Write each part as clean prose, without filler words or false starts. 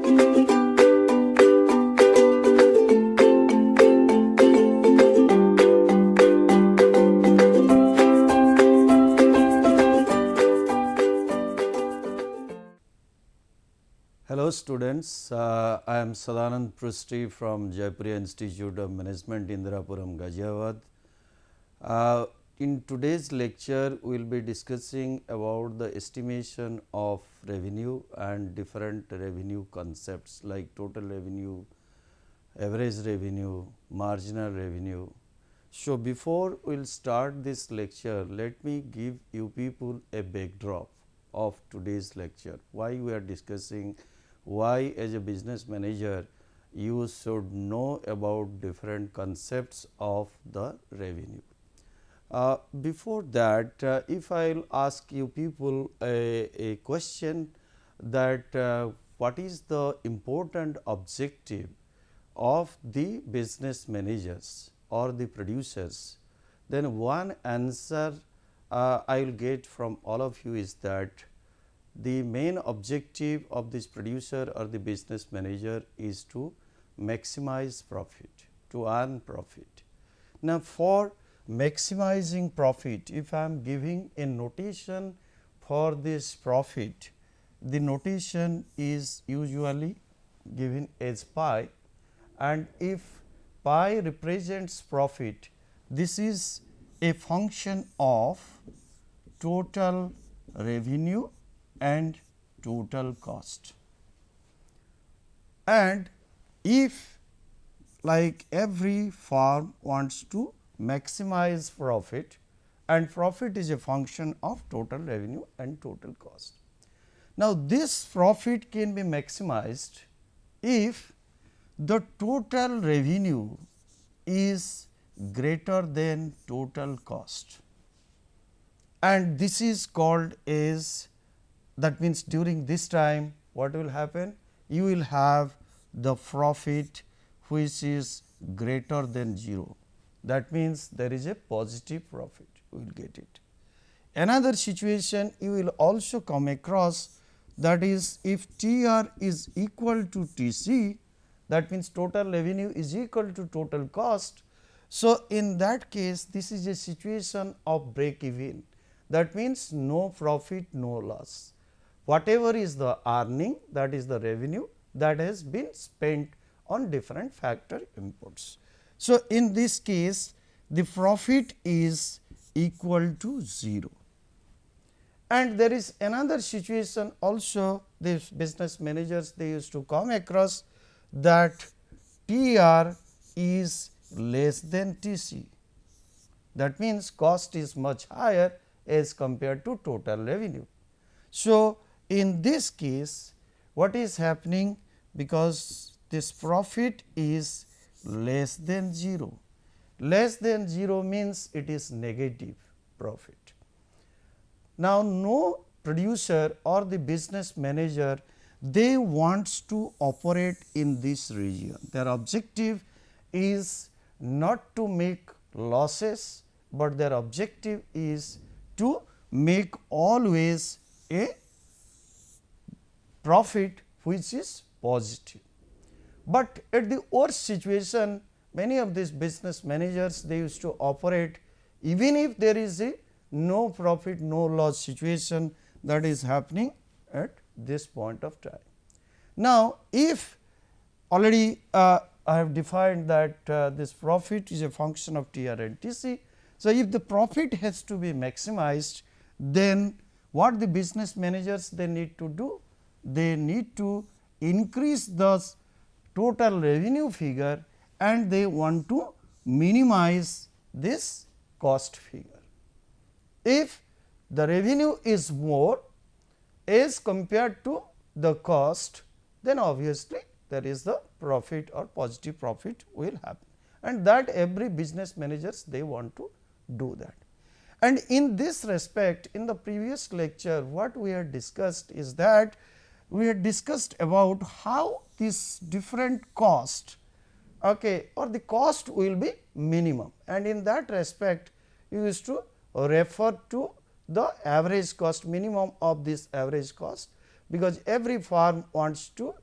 Hello students, I am Sadanand Prusty from Jaipur Institute of Management, Indirapuram, Ghaziabad. In today's lecture, we will be discussing about the estimation of revenue and different revenue concepts like total revenue, average revenue, marginal revenue. So, before we will start this lecture, let me give you people a backdrop of today's lecture, why we are discussing, why as a business manager you should know about different concepts of the revenue. Before that, if I will ask you people a question that what is the important objective of the business managers or the producers, then one answer I will get from all of you is that the main objective of this producer or the business manager is to maximize profit, to earn profit. Now, for maximizing profit, if I am giving a notation for this profit, the notation is usually given as pi, and if pi represents profit, this is a function of total revenue and total cost. And if like every firm wants to maximize profit, and profit is a function of total revenue and total cost. Now, this profit can be maximized if the total revenue is greater than total cost, and this is called as, that means during this time what will happen? You will have the profit which is greater than 0. That means there is a positive profit, we will get it. Another situation you will also come across, that is if TR is equal to TC, that means total revenue is equal to total cost. So, in that case this is a situation of break even, that means no profit, no loss. Whatever is the earning, that is the revenue that has been spent on different factor inputs. So, in this case the profit is equal to 0. And there is another situation also, these business managers they used to come across, that TR is less than TC. That means cost is much higher as compared to total revenue. So, in this case what is happening, because this profit is less than 0, less than 0 means it is negative profit. Now, no producer or the business manager they wants to operate in this region. Their objective is not to make losses, but their objective is to make always a profit which is positive. But at the worst situation, many of these business managers they used to operate even if there is a no profit no loss situation that is happening at this point of time. Now, if already I have defined that this profit is a function of TR and TC. So, if the profit has to be maximized, then what the business managers they need to do? They need to increase the total revenue figure and they want to minimize this cost figure. If the revenue is more as compared to the cost, then obviously there is the profit or positive profit will happen, and that every business managers they want to do that. And in this respect, in the previous lecture what we had discussed is that we had discussed about how this different cost or the cost will be minimum, and in that respect you used to refer to the average cost, minimum of this average cost, because every firm wants to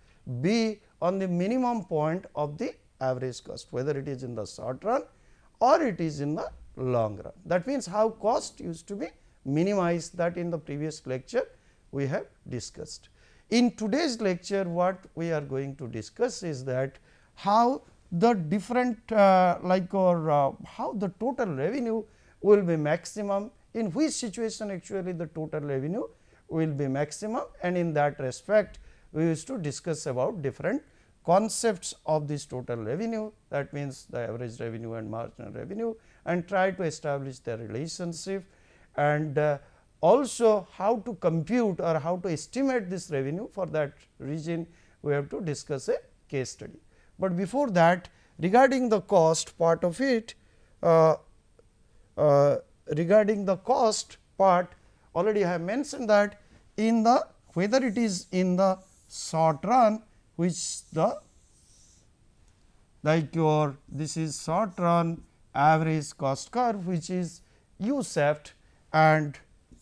be on the minimum point of the average cost, whether it is in the short run or it is in the long run. That means, how cost used to be minimized, that in the previous lecture we have discussed. In today's lecture, what we are going to discuss is that how the different how the total revenue will be maximum, in which situation actually the total revenue will be maximum, and in that respect we used to discuss about different concepts of this total revenue, that means the average revenue and marginal revenue, and try to establish their relationship, and also how to compute or how to estimate this revenue. For that reason we have to discuss a case study. But before that, regarding the cost part of it, regarding the cost part, already I have mentioned that in the, whether it is in the short run, which the like your, this is short run average cost curve, which is U shaped, and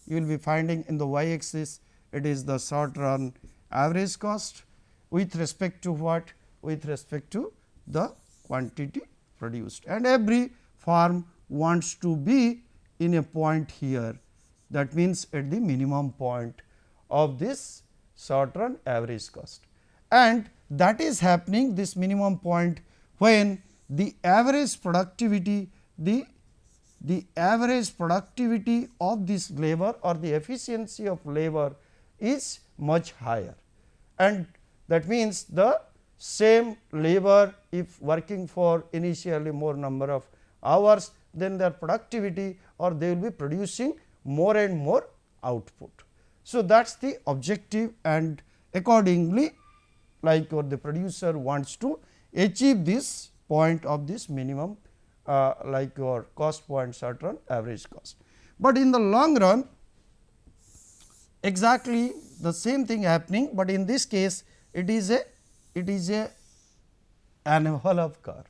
you will be finding in the y axis it is the short run average cost with respect to what, with respect to the quantity produced, and every firm wants to be in a point here, that means at the minimum point of this short run average cost, and that is happening, this minimum point, when the average productivity, the average productivity of this labor or the efficiency of labor is much higher, and that means the same labor, if working for initially more number of hours, then their productivity, or they will be producing more and more output. So, that is the objective, and accordingly like or the producer wants to achieve this point of this minimum like your cost point short run average cost. But in the long run exactly the same thing happening, but in this case it is a envelope curve,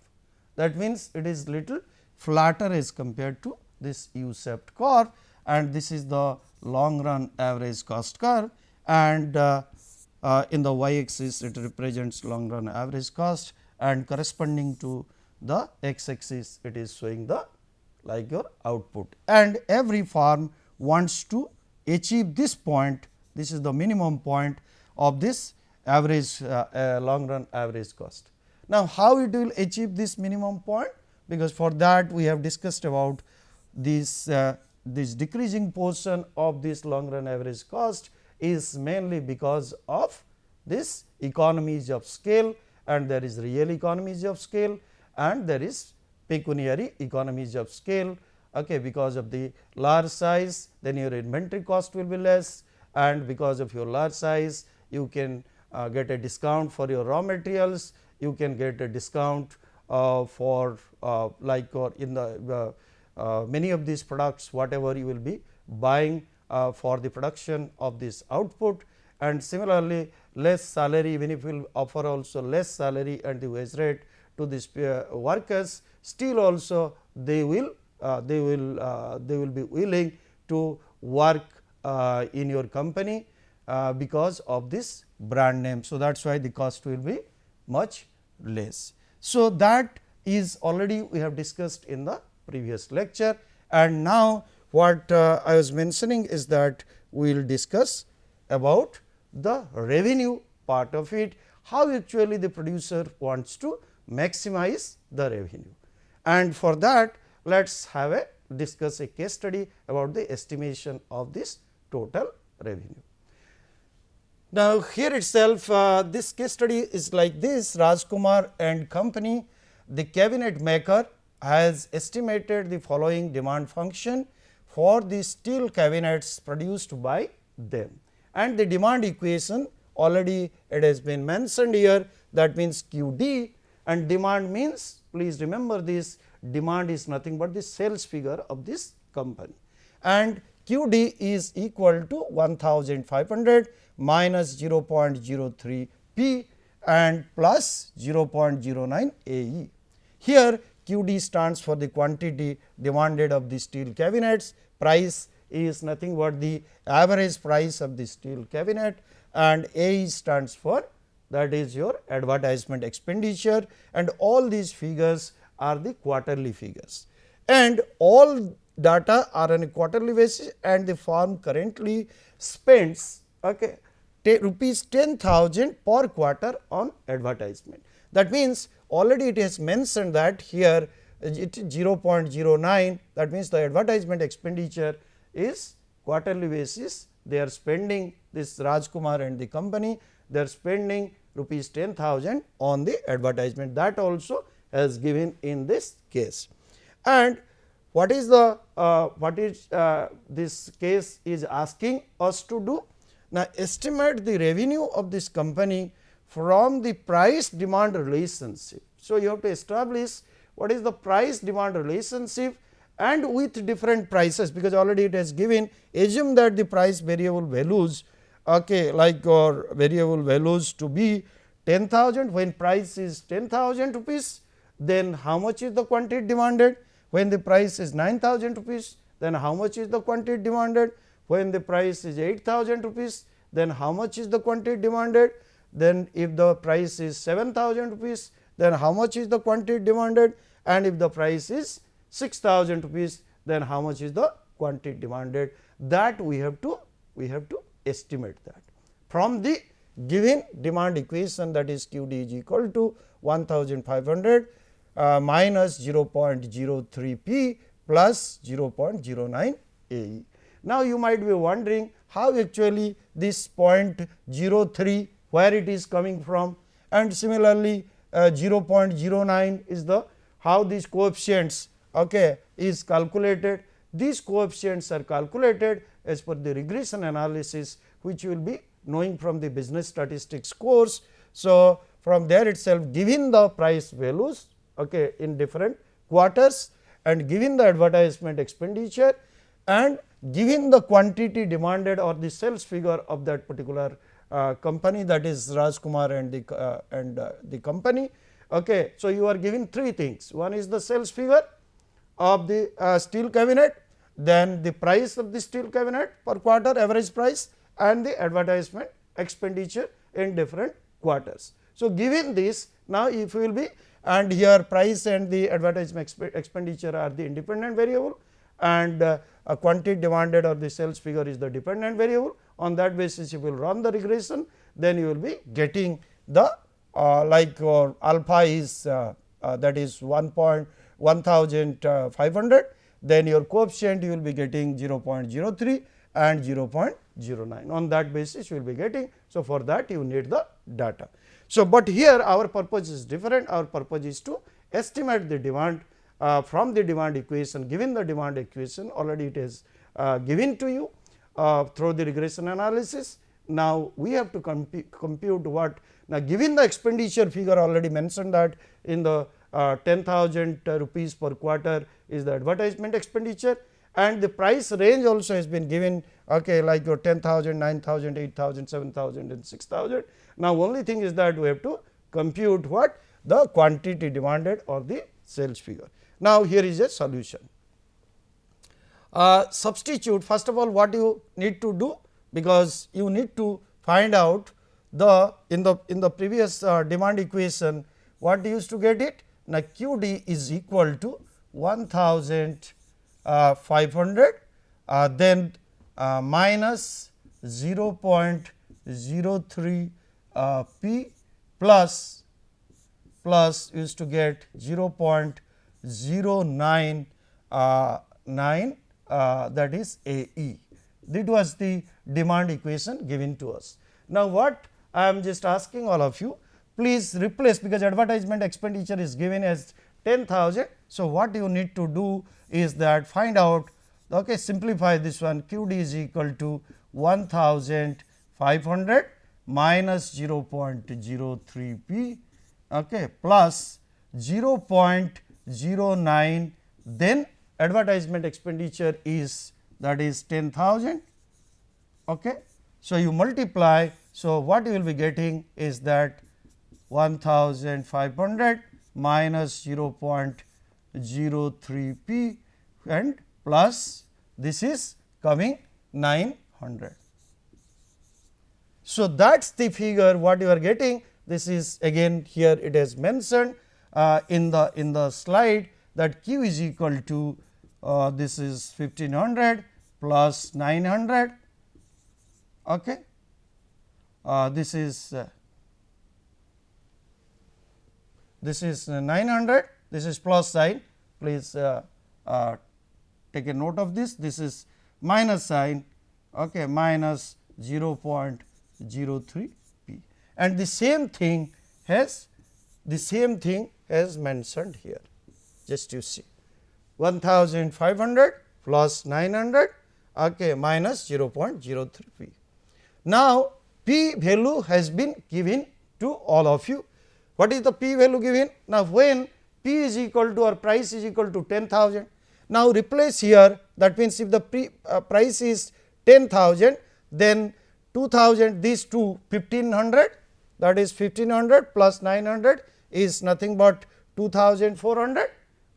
that means it is little flatter as compared to this U shaped curve, and this is the long run average cost curve, and in the y axis it represents long run average cost, and corresponding to the x axis it is showing the like your output, and every firm wants to achieve this point, this is the minimum point of this average long run average cost. Now, how it will achieve this minimum point? Because for that we have discussed about this decreasing portion of this long run average cost is mainly because of this economies of scale, and there is real economies of scale and there is pecuniary economies of scale. Okay, because of the large size, then your inventory cost will be less, and because of your large size you can get a discount for your raw materials, you can get a discount for like or in the many of these products whatever you will be buying for the production of this output, and similarly less salary, even if you will offer also less salary and the wage rate to these workers, still also they will be willing to work in your company because of this brand name. So, that is why the cost will be much less. So, that is already we have discussed in the previous lecture, and now what I was mentioning is that we will discuss about the revenue part of it, how actually the producer wants to maximize the revenue, and for that let us have a discuss a case study about the estimation of this total revenue. Now, here itself this case study is like this: Rajkumar and company, the cabinet maker, has estimated the following demand function for the steel cabinets produced by them, and the demand equation already it has been mentioned here, that means Q D, and demand means, please remember this, demand is nothing but the sales figure of this company, and Q D is equal to 1500 minus 0.03 P and plus 0.09 AE. Here Q D stands for the quantity demanded of the steel cabinets, price is nothing but the average price of the steel cabinet, and AE stands for that is your advertisement expenditure, and all these figures are the quarterly figures, and all data are on a quarterly basis, and the firm currently spends rupees 10,000 per quarter on advertisement. That means, already it has mentioned that here it is 0.09, that means the advertisement expenditure is quarterly basis. They are spending, this Rajkumar and the company, they are spending rupees 10,000 on the advertisement, that also has given in this case. And what is the this case is asking us to do? Now, estimate the revenue of this company from the price demand relationship. So, you have to establish what is the price demand relationship and with different prices, because already it has given, assume that the price variable values like or variable values to be 10,000, when price is 10,000 rupees, then how much is the quantity demanded? When the price is 9,000 rupees, then how much is the quantity demanded? When the price is 8,000 rupees, then how much is the quantity demanded? Then if the price is 7,000 rupees, then how much is the quantity demanded? And if the price is 6,000 rupees, then how much is the quantity demanded? That we have to estimate that from the given demand equation, that is Q D is equal to 1,500 minus 0.03 P plus 0.09 AE. Now, you might be wondering how actually this 0.03 where it is coming from, and similarly 0.09 is the how these coefficients is calculated. These coefficients are calculated as per the regression analysis, which you will be knowing from the business statistics course. So, from there itself, given the price values in different quarters, and given the advertisement expenditure, and given the quantity demanded or the sales figure of that particular company, that is Rajkumar and the company. So, you are given three things. One is the sales figure of the steel cabinet, then the price of the steel cabinet per quarter, average price, and the advertisement expenditure in different quarters. So, given this, now if you will be, and here price and the advertisement expenditure are the independent variable, and a quantity demanded or the sales figure is the dependent variable. On that basis, you will run the regression, then you will be getting the alpha is that is 1,500, then your coefficient you will be getting 0.03 and 0.09. On that basis, you will be getting. So, for that you need the data. So, but here our purpose is different. Our purpose is to estimate the demand from the demand equation. Given the demand equation, already it is given to you through the regression analysis. Now, we have to compute what. Now, given the expenditure figure, already mentioned that in the 10,000 rupees per quarter is the advertisement expenditure, and the price range also has been given like your 10,000, 9,000, 8,000, 7,000 and 6,000. Now, only thing is that we have to compute what the quantity demanded or the sales figure. Now, here is a solution. Substitute, first of all, what you need to do, because you need to find out the in the previous demand equation, what you used to get it. Now, Q D is equal to 1,500 then minus 0.03 P plus used to get 0.099 that is AE. That was the demand equation given to us. Now, what I am just asking all of you, please replace, because advertisement expenditure is given as 10,000. So, what you need to do is that find out, simplify this one, Q D is equal to 1,500 minus 0.03 P plus 0.09, then advertisement expenditure is, that is 10,000. So, you multiply. So, what you will be getting is that 1,500 minus 0.03 P and plus this is coming 900. So, that is the figure what you are getting this is again here it is mentioned in the slide that Q is equal to this is 1500 plus 900. Okay. This is 900, this is plus sign, please take a note of this. This is minus sign, okay, minus 0.03 p, and the same thing has mentioned here. Just you see 1500 plus 900, okay, minus 0.03 p. Now, p value has been given to all of you. What is the p value given? Now, when p is equal to or price is equal to 10,000, now replace here, that means if the price is 10,000, then 2000 these two 1500, that is 1500 plus 900 is nothing but 2400.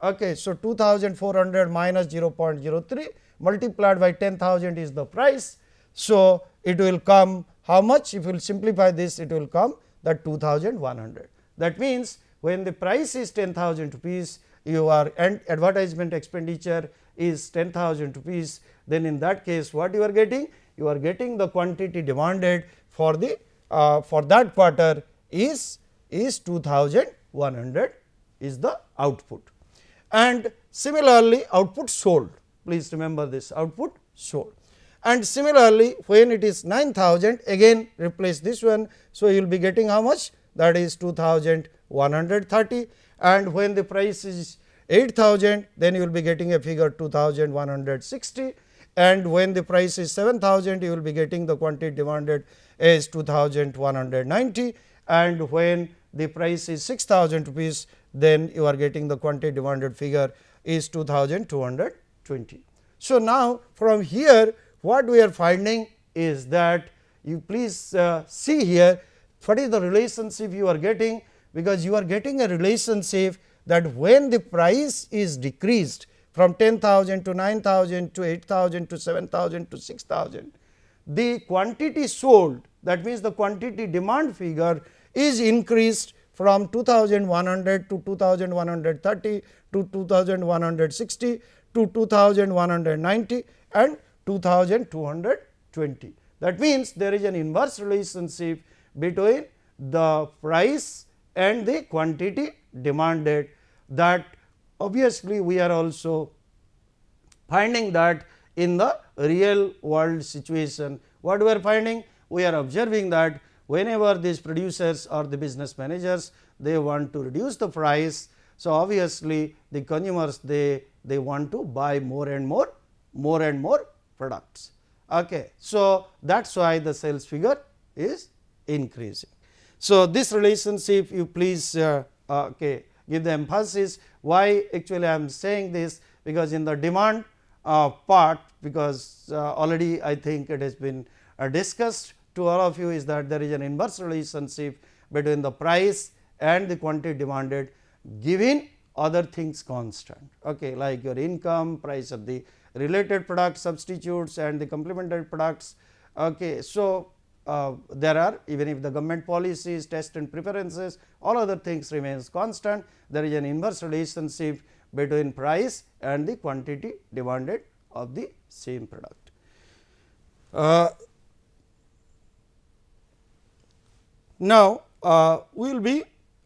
Okay, so 2400 minus 0.03 multiplied by 10,000 is the price. So, it will come how much? If you will simplify this, it will come that 2100. That means, when the price is 10,000 rupees, your advertisement expenditure is 10,000 rupees, then in that case what you are getting? You are getting the quantity demanded for the for that quarter is 2100 is the output. And similarly, output sold, please remember this, output sold. And similarly, when it is 9,000, again replace this one. So, you will be getting how much? That is 2130, and when the price is 8,000, then you will be getting a figure 2160, and when the price is 7,000, you will be getting the quantity demanded as 2190, and when the price is 6,000 rupees, then you are getting the quantity demanded figure is 2220. So, now from here what we are finding is that you please see here what is the relationship you are getting, because you are getting a relationship that when the price is decreased from 10,000 to 9,000 to 8,000 to 7,000 to 6,000, the quantity sold, that means the quantity demand figure is increased from 2100 to 2130 to 2160 to 2190 and 2220. That means, there is an inverse relationship between the price and the quantity demanded, that obviously we are also finding that in the real world situation. What we are finding? We are observing that whenever these producers or the business managers, they want to reduce the price. So, obviously, the consumers they want to buy more and more products. Okay. So, that is why the sales figure is increasing. So, this relationship you please okay, give the emphasis. Why actually I am saying this? Because in the demand part, because already I think it has been discussed to all of you, is that there is an inverse relationship between the price and the quantity demanded, given other things constant, okay, like your income, price of the related product substitutes and the complementary products. Okay. So, there are, even if the government policies, test and preferences, all other things remains constant, there is an inverse relationship between price and the quantity demanded of the same product. Now, we will be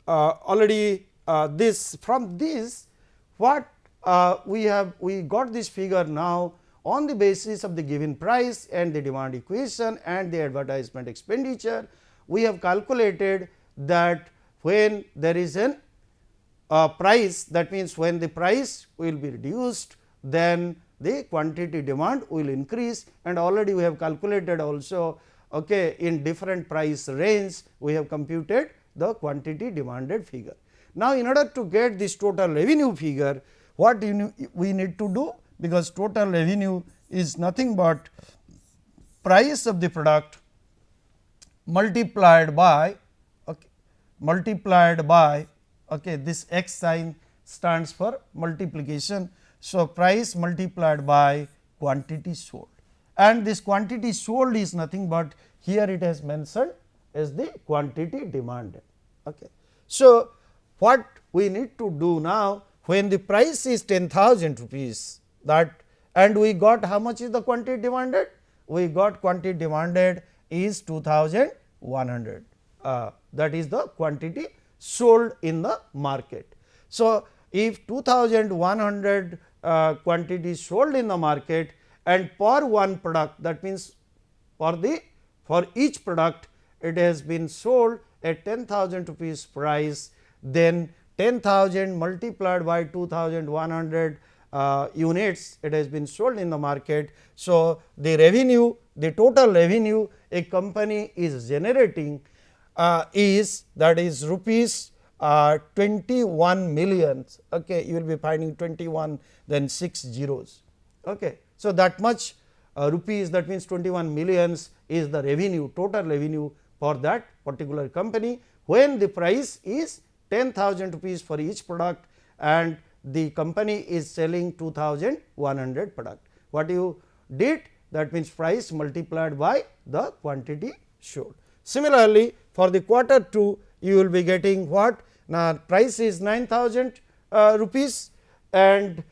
already this from this what we got this figure now on the basis of the given price and the demand equation and the advertisement expenditure. We have calculated that when there is an price, that means when the price will be reduced, then the quantity demand will increase, and already we have calculated also, okay, in different price range we have computed the quantity demanded figure. Now, in order to get this total revenue figure, what we need to do, because total revenue is nothing but price of the product multiplied by this x sign stands for multiplication. So, price multiplied by quantity sold, and this quantity sold is nothing but here it has mentioned is the quantity demanded. Okay. So, what we need to do now, when the price is 10,000 rupees, that and we got how much is the quantity demanded? We got quantity demanded is 2100, that is the quantity sold in the market. So, if 2100 quantity sold in the market and per one product, that means for each product it has been sold at 10,000 rupees price, then 10,000 multiplied by 2100 units it has been sold in the market. So, the revenue, the total revenue a company is generating is, that is rupees 21 millions. Okay, you will be finding 21 then 6 zeros. Okay. So, that much rupees, that means 21 millions is the revenue, total revenue for that particular company, when the price is 10,000 rupees for each product and the company is selling 2100 product. What you did, that means price multiplied by the quantity sold. Similarly, for the quarter 2 you will be getting what? Now, price is 9,000 rupees and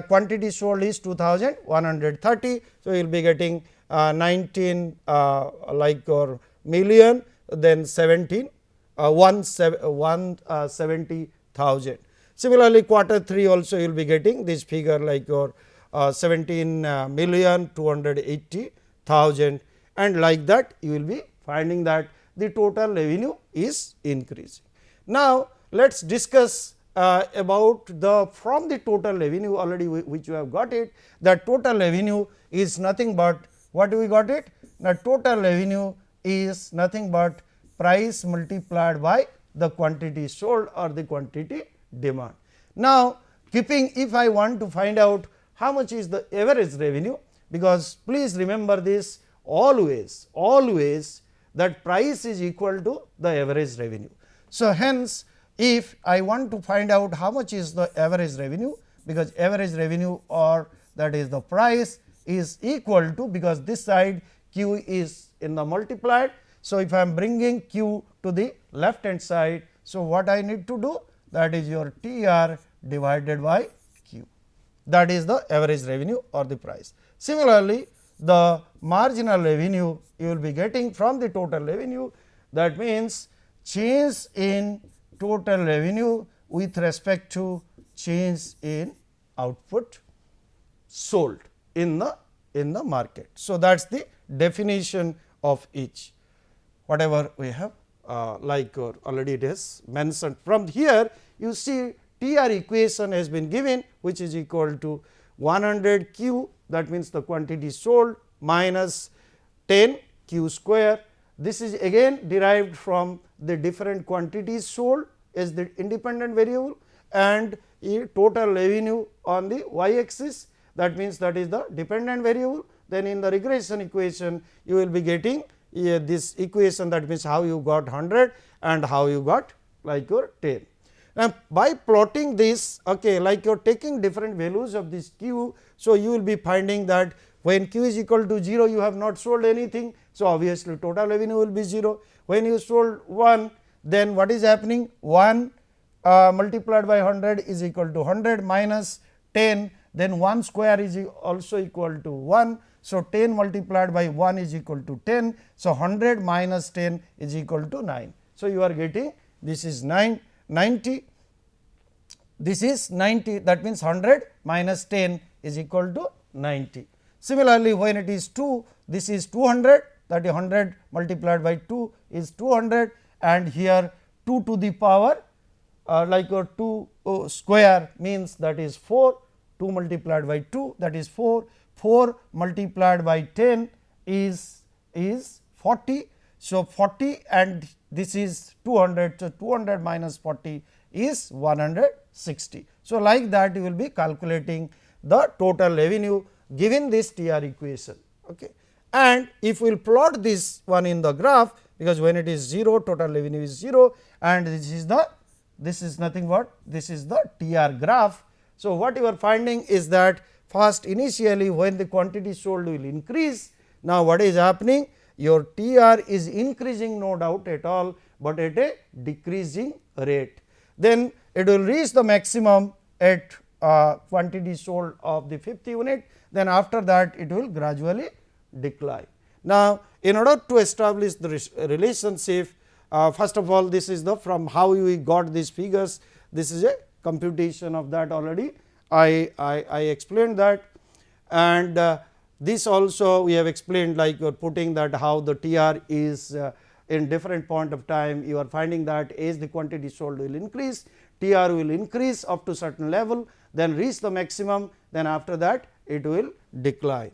quantity sold is 2130. So, you will be getting 19 like or million, then 17 170,000. Similarly, quarter 3 also you will be getting this figure like your 17,280,000, and like that you will be finding that the total revenue is increasing. Now, let us discuss about the from the total revenue already which you have got it, that total revenue is nothing but what we got it? The total revenue is nothing but price multiplied by the quantity sold or the quantity demand. Now, keeping, if I want to find out how much is the average revenue, because please remember this always that price is equal to the average revenue. So, hence if I want to find out how much is the average revenue, because average revenue or that is the price is equal to, because this side q is in the multiplied. So, if I am bringing q to the left hand side, so what I need to do, that is your TR divided by q, that is the average revenue or the price. Similarly, the marginal revenue you will be getting from the total revenue, that means change in total revenue with respect to change in output sold in the market. So, that is the definition of each, whatever we have like already it is mentioned. From here you see TR equation has been given, which is equal to 100 q, that means the quantity sold, minus 10 q square. This is again derived from the different quantities sold as the independent variable, and total revenue on the y axis, that means that is the dependent variable. Then in the regression equation you will be getting this equation, that means how you got 100 and how you got like your 10. Now, by plotting this, okay, like you are taking different values of this q. So, you will be finding that when q is equal to 0 you have not sold anything. So, obviously, total revenue will be 0. When you sold 1, then what is happening, 1 multiplied by 100 is equal to 100 minus 10, then 1 square is also equal to 1. So, 10 multiplied by 1 is equal to 10. So, 100 minus 10 is equal to 9. So, you are getting this is 90, this is 90, that means 100 minus 10 is equal to 90. Similarly, when it is 2, this is 200, that is 100 multiplied by 2 is 200, and here 2 to the power like your 2 square means that is 4, 2 multiplied by 2 that is 4, 4 multiplied by 10 is 40. So, 40 and this is 200. So, 200 minus 40 is 160. So, like that you will be calculating the total revenue given this TR equation. Okay. And if we will plot this one in the graph, because when it is 0 total revenue is 0 and this is nothing but this is the TR graph. So, what you are finding is that first initially when the quantity sold will increase. Now, what is happening, your TR is increasing, no doubt at all, but at a decreasing rate. Then it will reach the maximum at quantity sold of the 5th unit, then after that it will gradually decline. Now, in order to establish the relationship, first of all, this is the from how we got these figures, this is a computation of that already. I explained that, and this also we have explained, like you are putting that how the TR is in different point of time, you are finding that as the quantity sold will increase, TR will increase up to certain level, then reach the maximum, then after that it will decline.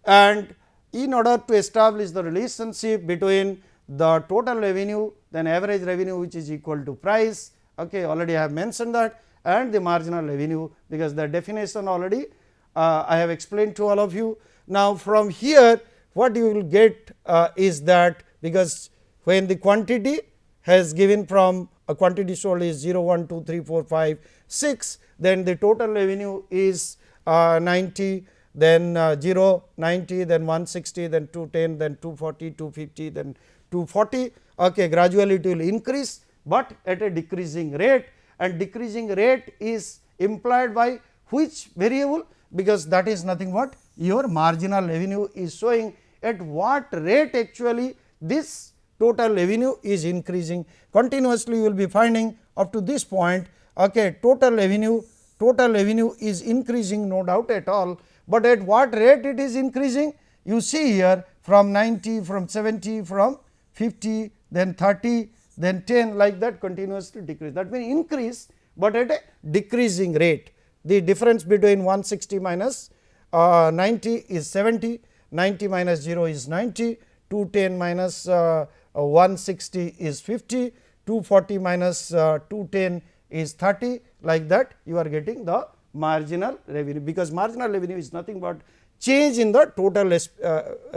And in order to establish the relationship between the total revenue, then average revenue, which is equal to price, okay, already I have mentioned that, and the marginal revenue, because the definition already I have explained to all of you. Now, from here what you will get is that, because when the quantity has given from a quantity sold is 0, 1, 2, 3, 4, 5, 6, then the total revenue is 90, then 0, 90, then 160, then 210, then 240, 250, then 240. Okay, gradually it will increase, but at a decreasing rate, and decreasing rate is implied by which variable, because that is nothing but your marginal revenue is showing at what rate actually this total revenue is increasing. Continuously you will be finding up to this point, okay, total revenue is increasing, no doubt at all, but at what rate it is increasing? You see here from 90, from 70, from 50, then 30, then 10, like that continuously decrease. That means increase, but at a decreasing rate. The difference between 160 minus 90 is 70, 90 minus 0 is 90, 210 minus 160 is 50, 240 minus 210 is 30, like that you are getting the marginal revenue, because marginal revenue is nothing but change in the total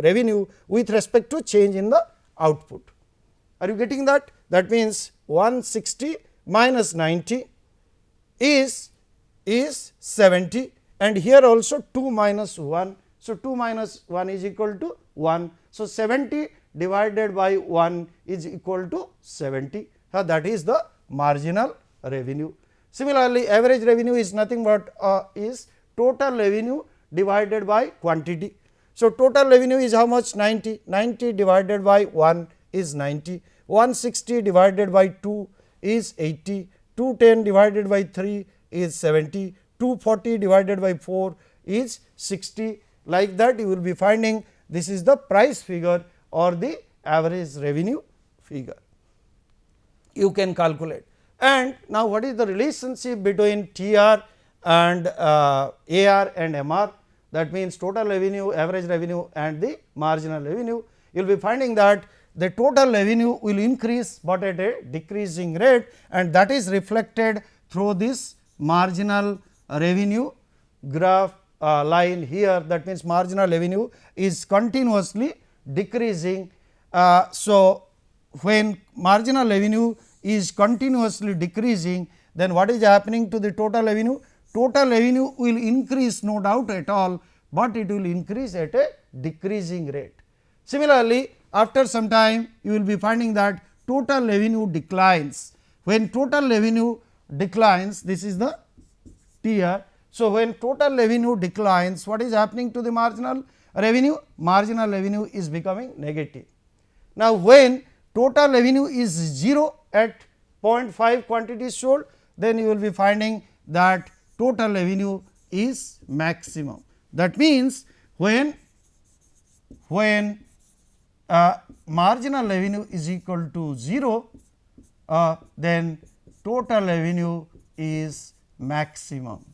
revenue with respect to change in the output. Are you getting that? That means 160 minus 90 is 70, and here also 2 minus 1. So, 2 minus 1 is equal to 1. So, 70 divided by 1 is equal to 70. That is the marginal revenue. Similarly, average revenue is nothing but is total revenue divided by quantity. So, total revenue is how much? 90. 90 divided by 1 is 90. 160 divided by 2 is 80. 210 divided by 3 is 70. 240 divided by 4 is 60. Like that you will be finding this is the price figure or the average revenue figure. You can calculate. And now, what is the relationship between TR and AR and MR? That means total revenue, average revenue, and the marginal revenue. You will be finding that the total revenue will increase, but at a decreasing rate, and that is reflected through this marginal revenue graph line here. That means marginal revenue is continuously decreasing. So, when marginal revenue is continuously decreasing, then what is happening to the total revenue? Total revenue will increase, no doubt at all, but it will increase at a decreasing rate. Similarly, after some time you will be finding that total revenue declines. When total revenue declines, this is the TR. So, when total revenue declines, what is happening to the marginal revenue? Marginal revenue is becoming negative. Now, when total revenue is 0 at 0.5 quantities sold, then you will be finding that total revenue is maximum. That means, when marginal revenue is equal to 0, then total revenue is maximum.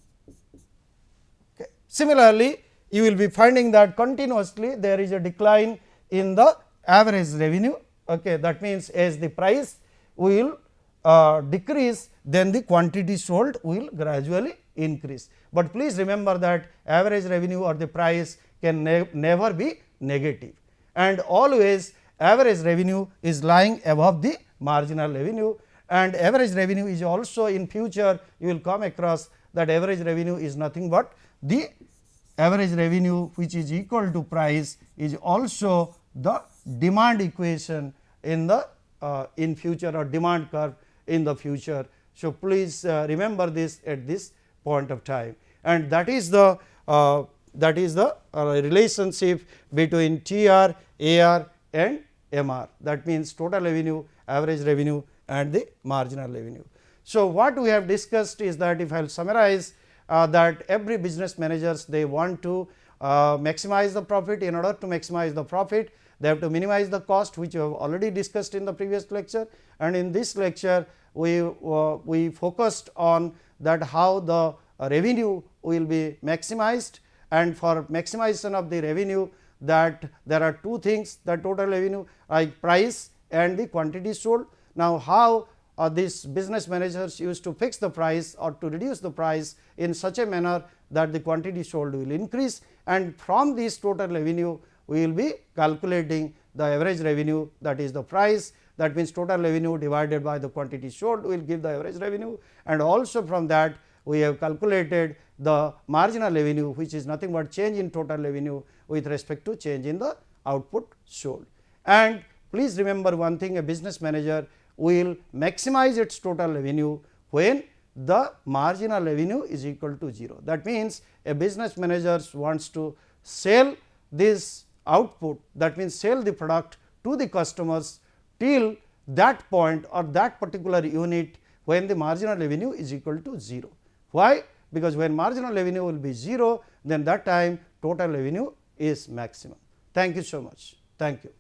Okay. Similarly, you will be finding that continuously there is a decline in the average revenue. Okay. That means, as the price will decrease, then the quantity sold will gradually increase. But please remember that average revenue or the price can never be negative, and always average revenue is lying above the marginal revenue, and average revenue is also in future you will come across that average revenue is nothing but the average revenue which is equal to price is also the demand equation in the in future, or demand curve in the future. So, please remember this at this point of time, and that is the relationship between TR, AR and MR, that means total revenue, average revenue and the marginal revenue. So, what we have discussed is that, if I will summarize, that every business managers, they want to maximize the profit. In order to maximize the profit, they have to minimize the cost, which we have already discussed in the previous lecture, and in this lecture we focused on that how the revenue will be maximized, and for maximization of the revenue, that there are two things, the total revenue, like price and the quantity sold. Now, how these business managers used to fix the price or to reduce the price in such a manner that the quantity sold will increase, and from this total revenue we will be calculating the average revenue, that is the price, that means total revenue divided by the quantity sold will give the average revenue, and also from that we have calculated the marginal revenue, which is nothing but change in total revenue with respect to change in the output sold. And please remember one thing, a business manager will maximize its total revenue when the marginal revenue is equal to 0. That means, a business manager wants to sell this output, that means sell the product to the customers till that point or that particular unit when the marginal revenue is equal to 0. Why? Because when marginal revenue will be 0, then that time total revenue is maximum. Thank you so much. Thank you.